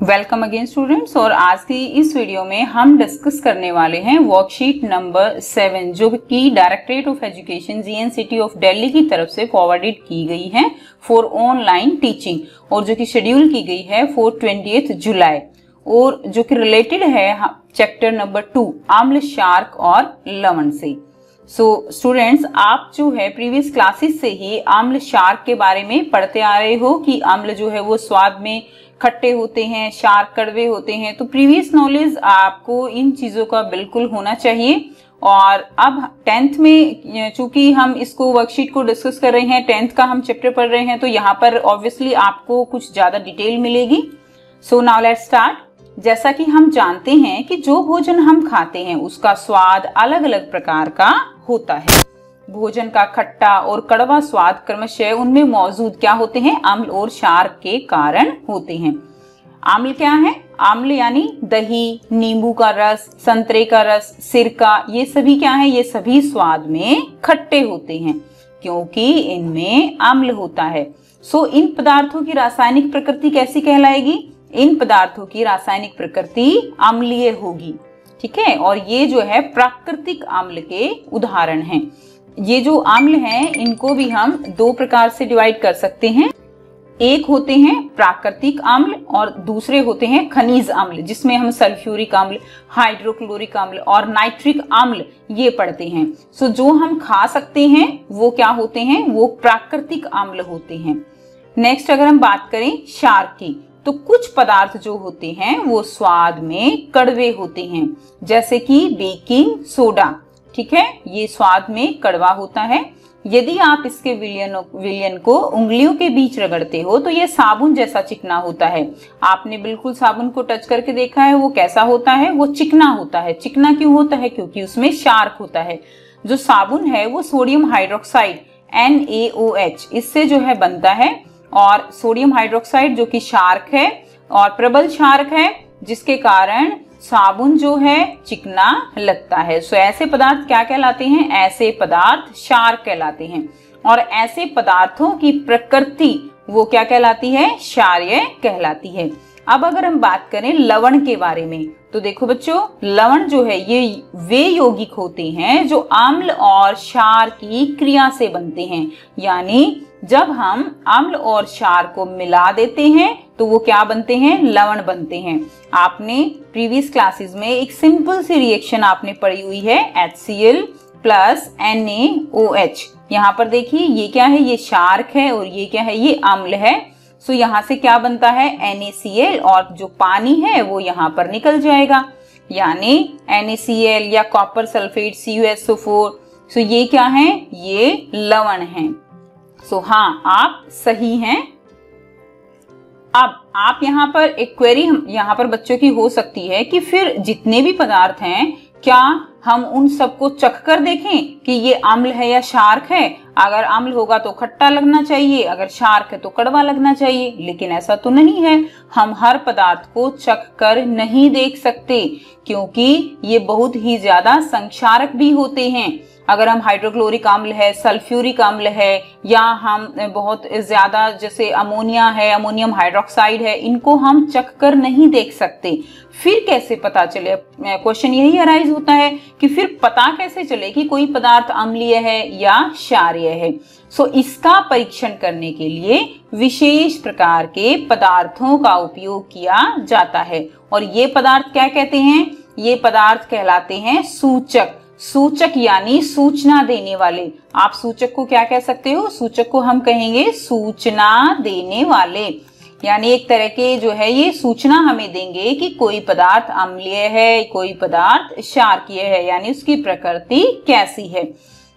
Welcome again students. और आज की इस वीडियो में हम डिस्कस करने वाले हैं वर्कशीट नंबर 7 जो कि directorate of education GNCT of Delhi की तरफ से फॉरवर्डेड की गई है फॉर ऑनलाइन टीचिंग और जो कि शेड्यूल की गई है फॉर 20 जुलाई और जो कि रिलेटेड है चैप्टर नंबर 2 अम्ल, शार्क और लवण से। सो स्टूडेंट्स, आप जो है प्रीवियस क्लासेस से ही अम्ल शार्क के बारे में पढ़ते आ रहे हो कि अम्ल जो है वो स्वाद में खट्टे होते हैं, शार्क कड़वे होते हैं। तो प्रीवियस नॉलेज आपको इन चीजों का बिल्कुल होना चाहिए। और अब 10th में चूंकि हम इसको वर्कशीट को डिस्कस कर रहे हैं, 10th का हम चैप्टर पढ़ रहे हैं, तो यहाँ पर ऑब्वियसली आपको कुछ ज्यादा डिटेल मिलेगी। So now let's start. जैसा कि हम जानते हैं कि जो भोजन हम खाते हैं उसका स्वाद अलग अलग प्रकार का होता है। भोजन का खट्टा और कड़वा स्वाद क्रमशः उनमें मौजूद क्या होते हैं, अम्ल और क्षार के कारण होते हैं। अम्ल क्या है? अम्ल यानी दही, नींबू का रस, संतरे का रस, सिरका, ये सभी क्या है? ये सभी स्वाद में खट्टे होते हैं क्योंकि इनमें अम्ल होता है। सो इन पदार्थों की रासायनिक प्रकृति कैसी कहलाएगी? इन पदार्थों की रासायनिक प्रकृति अम्लीय होगी, ठीक है। और ये जो है प्राकृतिक अम्ल के उदाहरण हैं। ये जो अम्ल हैं इनको भी हम दो प्रकार से डिवाइड कर सकते हैं। एक होते हैं प्राकृतिक अम्ल और दूसरे होते हैं खनिज अम्ल, जिसमें हम सल्फ्यूरिक अम्ल, हाइड्रोक्लोरिक अम्ल और नाइट्रिक अम्ल ये पढ़ते हैं। सो जो हम खा सकते हैं वो क्या होते हैं? वो प्राकृतिक अम्ल होते हैं। नेक्स्ट अगर हम बात करें क्षार की, तो कुछ पदार्थ जो होते हैं वो स्वाद में कड़वे होते हैं, जैसे कि बेकिंग सोडा, ठीक है, ये स्वाद में कड़वा होता है। यदि आप इसके विलयन को उंगलियों के बीच रगड़ते हो तो ये साबुन जैसा चिकना होता है। आपने बिल्कुल साबुन को टच करके देखा है, वो कैसा होता है? वो चिकना होता है। चिकना क्यों होता है? क्योंकि उसमें शार्क होता है। जो साबुन है वो सोडियम हाइड्रोक्साइड NaOH इससे जो है बनता है, और सोडियम हाइड्रोक्साइड जो कि शार्क है और प्रबल शार्क है, जिसके कारण साबुन जो है चिकना लगता है। सो ऐसे पदार्थ क्या कहलाते हैं? ऐसे पदार्थ शार्क कहलाते हैं। और ऐसे पदार्थों की प्रकृति वो क्या कहलाती है? क्षारीय कहलाती है। अब अगर हम बात करें लवण के बारे में, तो देखो बच्चों, लवण जो है ये वे यौगिक होते हैं जो अम्ल और क्षार की क्रिया से बनते हैं। यानी जब हम अम्ल और क्षार को मिला देते हैं तो वो क्या बनते हैं? लवण बनते हैं। आपने प्रीवियस क्लासेस में एक सिंपल सी रिएक्शन आपने पढ़ी हुई है, HCl प्लस NaOH। यहाँ पर देखिए ये क्या है? ये शार्क है और ये क्या है? ये अम्ल है। सो यहाँ से क्या बनता है? NaCl, और जो पानी है वो यहाँ पर निकल जाएगा, यानी NaCl या कॉपर सल्फेट CuSO4। सो ये क्या है? ये लवण है। सो हाँ, आप सही हैं। अब आप यहाँ पर एक क्वेरी यहाँ पर बच्चों की हो सकती है कि फिर जितने भी पदार्थ हैं क्या हम उन सबको चख कर देखें कि ये अम्ल है या शार्क है? अगर अम्ल होगा तो खट्टा लगना चाहिए, अगर शार्क है तो कड़वा लगना चाहिए, लेकिन ऐसा तो नहीं है। हम हर पदार्थ को चख कर नहीं देख सकते क्योंकि ये बहुत ही ज्यादा संक्षारक भी होते हैं। अगर हम हाइड्रोक्लोरिक अम्ल है, सल्फ्यूरिक अम्ल है, या हम बहुत ज्यादा जैसे अमोनिया है, अमोनियम हाइड्रोक्साइड है, इनको हम चख कर नहीं देख सकते। फिर कैसे पता चले? क्वेश्चन यही अराइज होता है कि फिर पता कैसे चले कि कोई पदार्थ अम्लीय है या क्षारीय है। सो इसका परीक्षण करने के लिए विशेष प्रकार के पदार्थों का उपयोग किया जाता है। और ये पदार्थ क्या कहते हैं? ये पदार्थ कहलाते हैं सूचक। सूचक यानी सूचना देने वाले। आप सूचक को क्या कह सकते हो? सूचक को हम कहेंगे सूचना देने वाले। यानी एक तरह के जो है ये सूचना हमें देंगे कि कोई पदार्थ अम्लीय है, कोई पदार्थ क्षारकीय है, यानी उसकी प्रकृति कैसी है।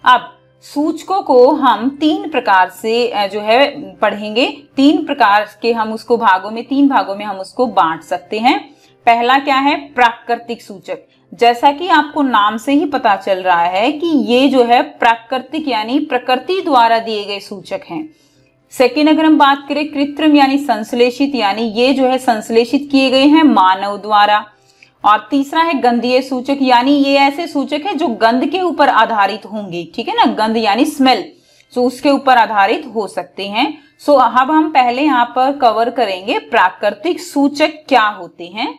अब सूचकों को हम 3 प्रकार से जो है पढ़ेंगे। 3 प्रकार के हम उसको तीन भागों में हम उसको बांट सकते हैं। पहला क्या है? प्राकृतिक सूचक। जैसा कि आपको नाम से ही पता चल रहा है कि ये जो है प्राकृतिक यानी प्रकृति द्वारा दिए गए सूचक हैं। सेकेंड अगर हम बात करें कृत्रिम यानी संश्लेषित, यानी ये जो है संश्लेषित किए गए हैं मानव द्वारा। और तीसरा है गंधीय सूचक, यानी ये ऐसे सूचक है जो गंध के ऊपर आधारित होंगे, ठीक है ना, गंध यानी स्मेल। सो उसके ऊपर आधारित हो सकते हैं। सो अब हम पहले यहाँ पर कवर करेंगे प्राकृतिक सूचक क्या होते हैं।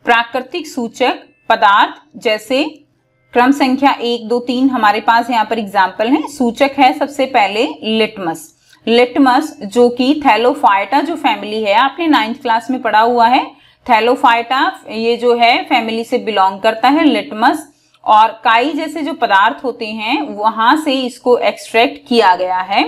प्राकृतिक सूचक पदार्थ जैसे क्रम संख्या 1, 2, 3 हमारे पास यहाँ पर एग्जाम्पल है। सूचक है सबसे पहले लिटमस। लिटमस जो कि थैलोफाइटा जो फैमिली है, आपने 9th क्लास में पढ़ा हुआ है। थैलोफाइटा ये जो है फैमिली से बिलोंग करता है लिटमस, और काई जैसे जो पदार्थ होते हैं वहां से इसको एक्सट्रैक्ट किया गया है।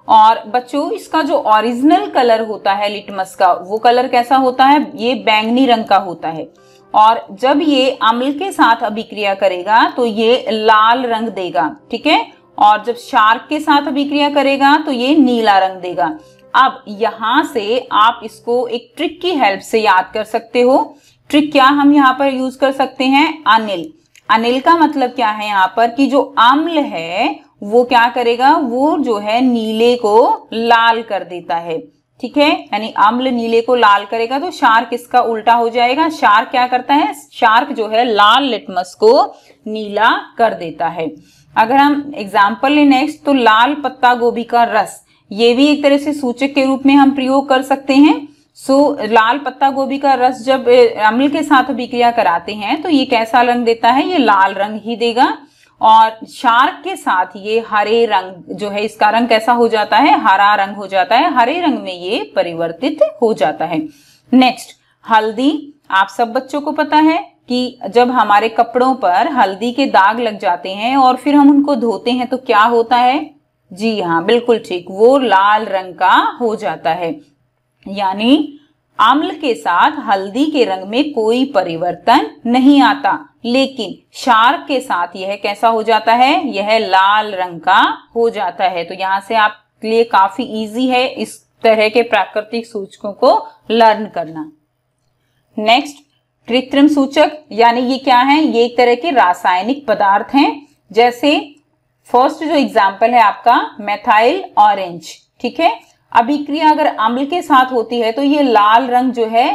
और बच्चों इसका जो ओरिजिनल कलर होता है लिटमस का, वो कलर कैसा होता है, ये बैंगनी रंग का होता है। और जब ये अम्ल के साथ अभिक्रिया करेगा तो ये लाल रंग देगा, ठीक है। और जब क्षारक के साथ अभिक्रिया करेगा तो ये नीला रंग देगा। अब यहां से आप इसको एक ट्रिक की हेल्प से याद कर सकते हो। ट्रिक क्या हम यहाँ पर यूज कर सकते हैं, अनिल। अनिल का मतलब क्या है यहाँ पर कि जो अम्ल है वो क्या करेगा, वो जो है नीले को लाल कर देता है, ठीक है। यानी अम्ल नीले को लाल करेगा तो क्षारक इसका उल्टा हो जाएगा। क्षारक क्या करता है, क्षारक जो है लाल लिटमस को नीला कर देता है। अगर हम एग्जाम्पल ले नेक्स्ट, तो लाल पत्ता गोभी का रस, ये भी एक तरह से सूचक के रूप में हम प्रयोग कर सकते हैं। लाल पत्ता गोभी का रस जब अम्ल के साथ अभिक्रिया कराते हैं तो ये कैसा रंग देता है, ये लाल रंग ही देगा। और क्षारक के साथ ये हरे रंग जो है, इसका रंग कैसा हो जाता है, हरा रंग हो जाता है, हरे रंग में ये परिवर्तित हो जाता है। नेक्स्ट हल्दी। आप सब बच्चों को पता है कि जब हमारे कपड़ों पर हल्दी के दाग लग जाते हैं और फिर हम उनको धोते हैं तो क्या होता है, जी हाँ बिल्कुल ठीक, वो लाल रंग का हो जाता है। यानी अम्ल के साथ हल्दी के रंग में कोई परिवर्तन नहीं आता, लेकिन क्षारक के साथ यह कैसा हो जाता है, यह लाल रंग का हो जाता है। तो यहाँ से आपके लिए काफी इजी है इस तरह के प्राकृतिक सूचकों को लर्न करना। नेक्स्ट कृत्रिम सूचक, यानी ये क्या है, ये एक तरह के रासायनिक पदार्थ हैं। जैसे फर्स्ट जो एग्जाम्पल है आपका मेथाइल ऑरेंज, ठीक है। अभिक्रिया अगर अम्ल के साथ होती है तो ये लाल रंग जो है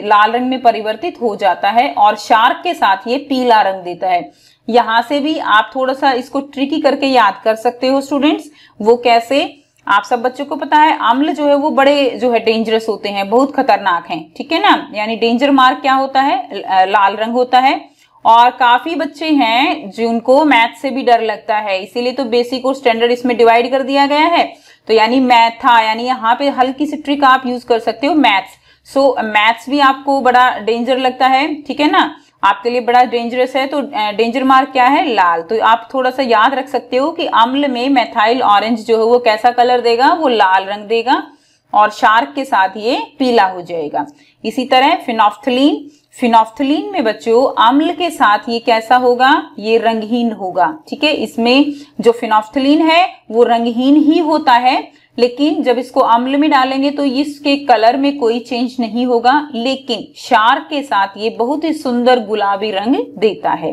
लाल रंग में परिवर्तित हो जाता है और क्षारक के साथ ये पीला रंग देता है। यहां से भी आप थोड़ा सा इसको ट्रिकी करके याद कर सकते हो स्टूडेंट्स। वो कैसे, आप सब बच्चों को पता है अम्ल जो है वो बड़े जो है डेंजरस होते हैं, बहुत खतरनाक हैं, ठीक है ना। यानी डेंजर मार्क क्या होता है, लाल रंग होता है। और काफी बच्चे हैं जिनको मैथ से भी डर लगता है, इसीलिए तो बेसिक और स्टैंडर्ड इसमें डिवाइड कर दिया गया है। तो यानी मैथा, यानी यहाँ पे हल्की सी ट्रिक आप यूज कर सकते हो, मैथ्स। मैथ्स भी आपको बड़ा डेंजर लगता है, ठीक है ना, आपके लिए बड़ा डेंजरस है। तो डेंजर मार्क क्या है, लाल। तो आप थोड़ा सा याद रख सकते हो कि अम्ल में मेथाइल ऑरेंज जो है वो कैसा कलर देगा, वो लाल रंग देगा, और क्षारक के साथ ये पीला हो जाएगा। इसी तरह फिनोफ्थलीन। फिनोफ्थलीन में बच्चों अम्ल के साथ ये कैसा होगा, ये रंगहीन होगा, ठीक है। इसमें जो फिनोफ्थलीन है वो रंगहीन ही होता है, लेकिन जब इसको अम्ल में डालेंगे तो इसके कलर में कोई चेंज नहीं होगा, लेकिन क्षारक के साथ ये बहुत ही सुंदर गुलाबी रंग देता है।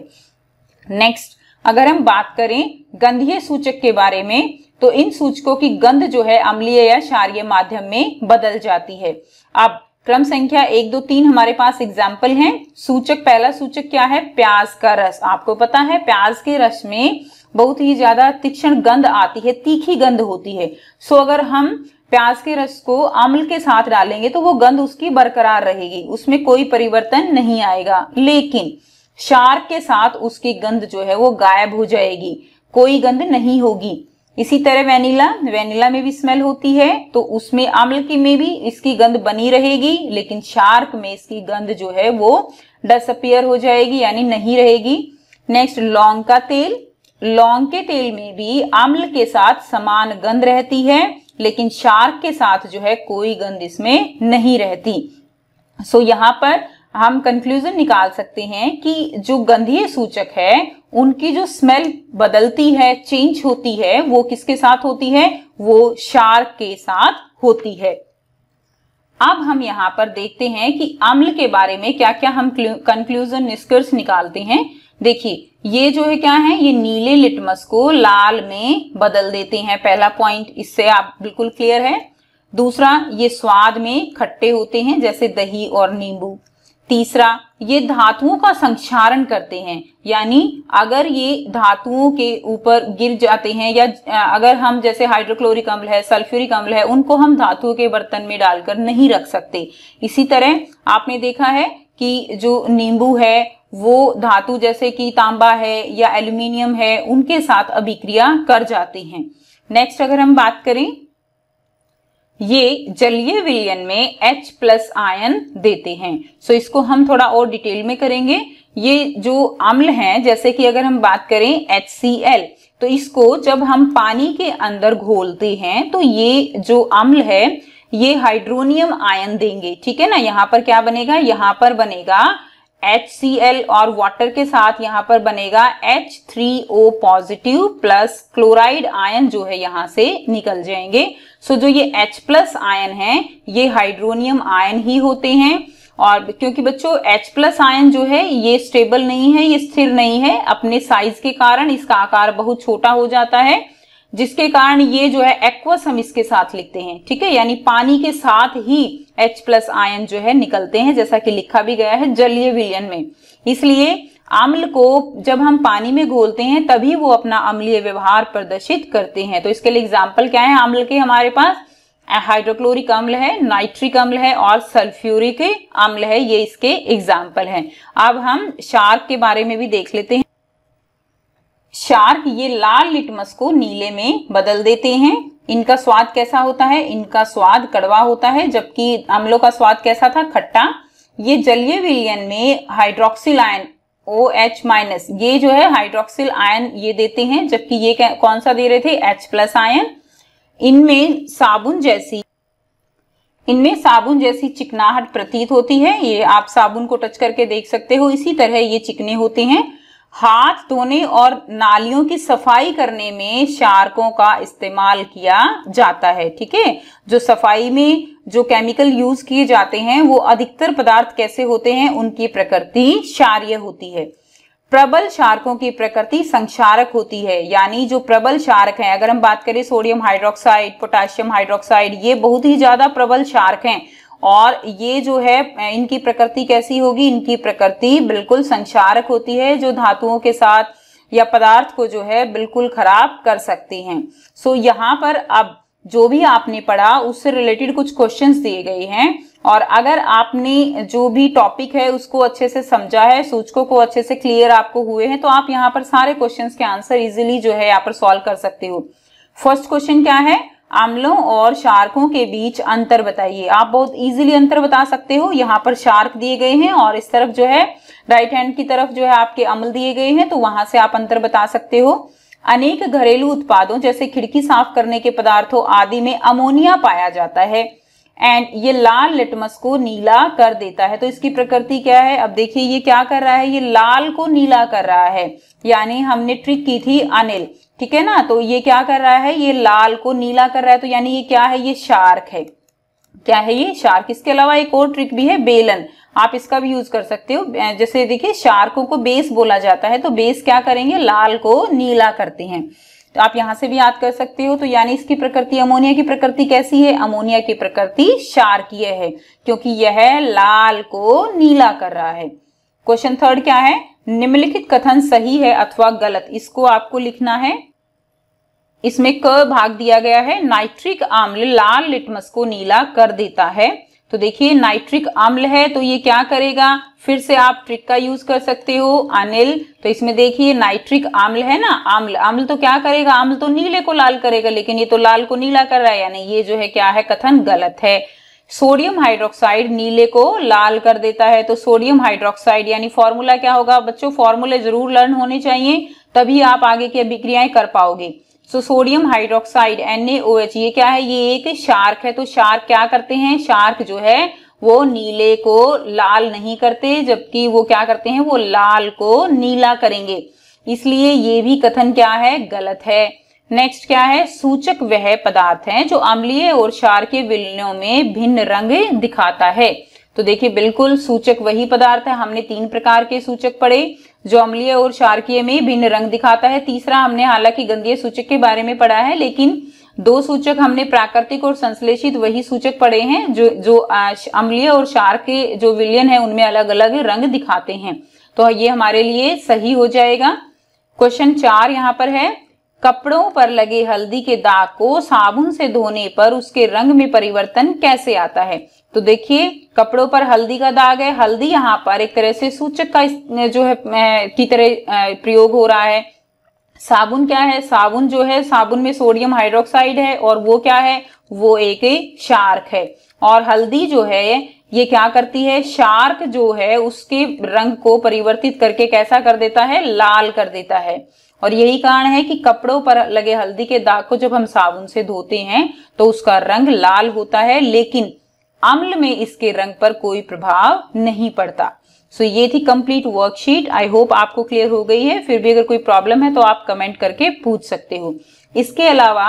नेक्स्ट अगर हम बात करें गंधीय सूचक के बारे में, तो इन सूचकों की गंध जो है अम्लीय या क्षारीय माध्यम में बदल जाती है। अब क्रम संख्या 1, 2, 3 हमारे पास एग्जाम्पल हैं। सूचक, पहला सूचक क्या है, प्याज का रस। आपको पता है प्याज के रस में बहुत ही ज्यादा तीक्ष्ण गंध आती है, तीखी गंध होती है। अगर हम प्याज के रस को अम्ल के साथ डालेंगे तो वो गंध उसकी बरकरार रहेगी, उसमें कोई परिवर्तन नहीं आएगा, लेकिन क्षारक के साथ उसकी गंध जो है वो गायब हो जाएगी, कोई गंध नहीं होगी। इसी तरह वेनिला में भी स्मेल होती है, तो उसमें अम्ल की में भी इसकी गंध बनी रहेगी, लेकिन क्षारक में इसकी गंध जो है वो डिसअपीयर हो जाएगी, यानी नहीं रहेगी। नेक्स्ट लौंग का तेल। लौंग के तेल में भी अम्ल के साथ समान गंध रहती है, लेकिन क्षारक के साथ जो है कोई गंध इसमें नहीं रहती। यहाँ पर हम कंक्लूजन निकाल सकते हैं कि जो गंधीय सूचक है उनकी जो स्मेल बदलती है, चेंज होती है, वो किसके साथ होती है, वो क्षारक के साथ होती है। अब हम यहाँ पर देखते हैं कि अम्ल के बारे में क्या क्या हम कंक्लूजन, निष्कर्ष निकालते हैं। देखिए ये जो है क्या है, ये नीले लिटमस को लाल में बदल देते हैं, पहला पॉइंट, इससे आप बिल्कुल क्लियर है। दूसरा, ये स्वाद में खट्टे होते हैं जैसे दही और नींबू। तीसरा, ये धातुओं का संक्षारण करते हैं, यानी अगर ये धातुओं के ऊपर गिर जाते हैं या अगर हम जैसे हाइड्रोक्लोरिक अम्ल है, सल्फ्यूरिक अम्ल है, उनको हम धातुओं के बर्तन में डालकर नहीं रख सकते। इसी तरह आपने देखा है कि जो नींबू है वो धातु जैसे कि तांबा है या एल्यूमिनियम है उनके साथ अभिक्रिया कर जाते हैं। नेक्स्ट अगर हम बात करें, ये जलीय विलयन में H+ आयन देते हैं। सो इसको हम थोड़ा और डिटेल में करेंगे। ये जो अम्ल हैं, जैसे कि अगर हम बात करें HCl, तो इसको जब हम पानी के अंदर घोलते हैं तो ये जो अम्ल है ये हाइड्रोनियम आयन देंगे, ठीक है ना। यहाँ पर क्या बनेगा, यहाँ पर बनेगा HCl और वाटर के साथ यहाँ पर बनेगा H3O positive plus chloride ion जो है यहाँ से निकल जाएंगे। सो जो ये H+ आयन है ये हाइड्रोनियम आयन ही होते हैं। और क्योंकि बच्चों H+ आयन जो है ये स्टेबल नहीं है, ये स्थिर नहीं है, अपने साइज के कारण इसका आकार बहुत छोटा हो जाता है, जिसके कारण ये जो है एक्वस हम इसके साथ लिखते हैं, ठीक है, यानी पानी के साथ ही H+ आयन जो है निकलते हैं, जैसा कि लिखा भी गया है जलीय विलयन में। इसलिए अम्ल को जब हम पानी में घोलते हैं तभी वो अपना अम्लीय व्यवहार प्रदर्शित करते हैं। तो इसके लिए एग्जाम्पल क्या है अम्ल के, हमारे पास हाइड्रोक्लोरिक अम्ल है, नाइट्रिक अम्ल है और सल्फ्यूरिक अम्ल है, ये इसके एग्जाम्पल हैं। अब हम शार्क के बारे में भी देख लेते हैं। शार्क ये लाल लिटमस को नीले में बदल देते हैं। इनका स्वाद कैसा होता है, इनका स्वाद कड़वा होता है, जबकि अम्लों का स्वाद कैसा था, खट्टा। ये जलीय विलयन में हाइड्रोक्सिल आयन OH- ये जो है हाइड्रोक्सिल आयन ये देते हैं, जबकि ये कौन सा दे रहे थे, H+ आयन। इनमें साबुन जैसी चिकनाहट प्रतीत होती है, ये आप साबुन को टच करके देख सकते हो, इसी तरह ये चिकने होते हैं। हाथ धोने और नालियों की सफाई करने में शार्कों का इस्तेमाल किया जाता है, ठीक है। जो सफाई में जो केमिकल यूज किए जाते हैं वो अधिकतर पदार्थ कैसे होते हैं, उनकी प्रकृति क्षारीय होती है। प्रबल शार्कों की प्रकृति संक्षारक होती है, यानी जो प्रबल शार्क हैं, अगर हम बात करें सोडियम हाइड्रोक्साइड, पोटेशियम हाइड्रोक्साइड, ये बहुत ही ज्यादा प्रबल शार्क हैं। और ये जो है इनकी प्रकृति कैसी होगी, इनकी प्रकृति बिल्कुल संक्षारक होती है, जो धातुओं के साथ या पदार्थ को जो है बिल्कुल खराब कर सकती हैं। सो यहाँ पर अब जो भी आपने पढ़ा उससे रिलेटेड कुछ क्वेश्चंस दिए गए हैं, और अगर आपने जो भी टॉपिक है उसको अच्छे से समझा है, सूचकों को अच्छे से क्लियर आपको हुए हैं, तो आप यहाँ पर सारे क्वेश्चंस के आंसर इजीली जो है यहाँ पर सॉल्व कर सकते हो। फर्स्ट क्वेश्चन क्या है, अम्लों और शार्कों के बीच अंतर बताइए। आप बहुत इजीली अंतर बता सकते हो। यहाँ पर शार्क दिए गए हैं और इस तरफ जो है राइट हैंड की तरफ जो है आपके अम्ल दिए गए हैं, तो वहां से आप अंतर बता सकते हो। अनेक घरेलू उत्पादों जैसे खिड़की साफ करने के पदार्थों आदि में अमोनिया पाया जाता है एंड ये लाल लिटमस को नीला कर देता है। तो इसकी प्रकृति क्या है, अब देखिए ये क्या कर रहा है, ये लाल को नीला कर रहा है, यानी हमने ट्रिक की थी अनिल, ठीक है ना। तो ये क्या कर रहा है, ये लाल को नीला कर रहा है, तो यानी ये क्या है, ये शार्क है। क्या है ये, शार्क। इसके अलावा एक और ट्रिक भी है, बेलन, आप इसका भी यूज कर सकते हो। जैसे देखिए शार्कों को बेस बोला जाता है, तो बेस क्या करेंगे, लाल को नीला करते हैं, तो आप यहां से भी याद कर सकते हो। तो यानी इसकी प्रकृति, अमोनिया की प्रकृति कैसी है, अमोनिया की प्रकृति क्षारकीय है, क्योंकि यह लाल को नीला कर रहा है। क्वेश्चन थर्ड क्या है, निम्नलिखित कथन सही है अथवा गलत, इसको आपको लिखना है। इसमें क भाग दिया गया है, नाइट्रिक अम्ल लाल लिटमस को नीला कर देता है। तो देखिए नाइट्रिक अम्ल है तो ये क्या करेगा, फिर से आप ट्रिक का यूज कर सकते हो, अनिल। तो इसमें देखिए नाइट्रिक अम्ल है ना, अम्ल तो क्या करेगा, अम्ल तो नीले को लाल करेगा, लेकिन ये तो लाल को नीला कर रहा है, यानी ये जो है क्या है, कथन गलत है। सोडियम हाइड्रोक्साइड नीले को लाल कर देता है, तो सोडियम हाइड्रोक्साइड यानी फॉर्मूला क्या होगा बच्चों, फॉर्मूले जरूर लर्न होने चाहिए, तभी आप आगे की अभिक्रियाएं कर पाओगे। सो सोडियम हाइड्रोक्साइड NaOH ये क्या है, ये एक शार्क है। तो शार्क क्या करते हैं, शार्क जो है वो नीले को लाल नहीं करते, जबकि वो क्या करते हैं, वो लाल को नीला करेंगे, इसलिए ये भी कथन क्या है, गलत है। नेक्स्ट क्या है, सूचक वह पदार्थ है जो अम्लीय और क्षारकीय विलयनों में भिन्न रंग दिखाता है। तो देखिए बिल्कुल सूचक वही पदार्थ है। हमने 3 प्रकार के सूचक पढ़े जो अम्लीय और क्षारकीय में भिन्न रंग दिखाता है। तीसरा हमने हालांकि गंधीय सूचक के बारे में पढ़ा है, लेकिन दो सूचक हमने प्राकृतिक और संश्लेषित वही सूचक पढ़े हैं जो अम्लीय और क्षार के जो विलयन है उनमें अलग अलग रंग दिखाते हैं। तो ये हमारे लिए सही हो जाएगा। क्वेश्चन 4 यहाँ पर है, कपड़ों पर लगे हल्दी के दाग को साबुन से धोने पर उसके रंग में परिवर्तन कैसे आता है। तो देखिए, कपड़ों पर हल्दी का दाग है, हल्दी यहाँ पर एक तरह से सूचक का जो है की तरह प्रयोग हो रहा है। साबुन क्या है, साबुन जो है, साबुन में सोडियम हाइड्रोक्साइड है और वो क्या है, वो एक शार्क है। और हल्दी जो है ये क्या करती है, शार्क जो है उसके रंग को परिवर्तित करके कैसा कर देता है, लाल कर देता है। और यही कारण है कि कपड़ों पर लगे हल्दी के दाग को जब हम साबुन से धोते हैं तो उसका रंग लाल होता है, लेकिन अम्ल में इसके रंग पर कोई प्रभाव नहीं पड़ता। सो ये थी कंप्लीट वर्कशीट। आई होप आपको क्लियर हो गई है। फिर भी अगर कोई प्रॉब्लम है तो आप कमेंट करके पूछ सकते हो। इसके अलावा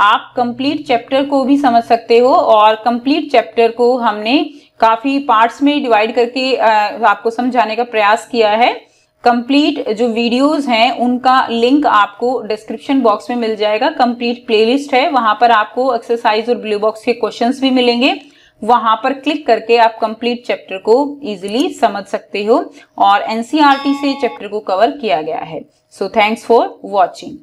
आप कंप्लीट चैप्टर को भी समझ सकते हो, और कंप्लीट चैप्टर को हमने काफी पार्ट्स में डिवाइड करके आपको समझाने का प्रयास किया है। कंप्लीट जो वीडियोस हैं उनका लिंक आपको डिस्क्रिप्शन बॉक्स में मिल जाएगा। कंप्लीट प्लेलिस्ट है, वहां पर आपको एक्सरसाइज और ब्लू बॉक्स के क्वेश्चंस भी मिलेंगे। वहां पर क्लिक करके आप कंप्लीट चैप्टर को इजीली समझ सकते हो, और एनसीईआरटी से चैप्टर को कवर किया गया है। So thanks for watching.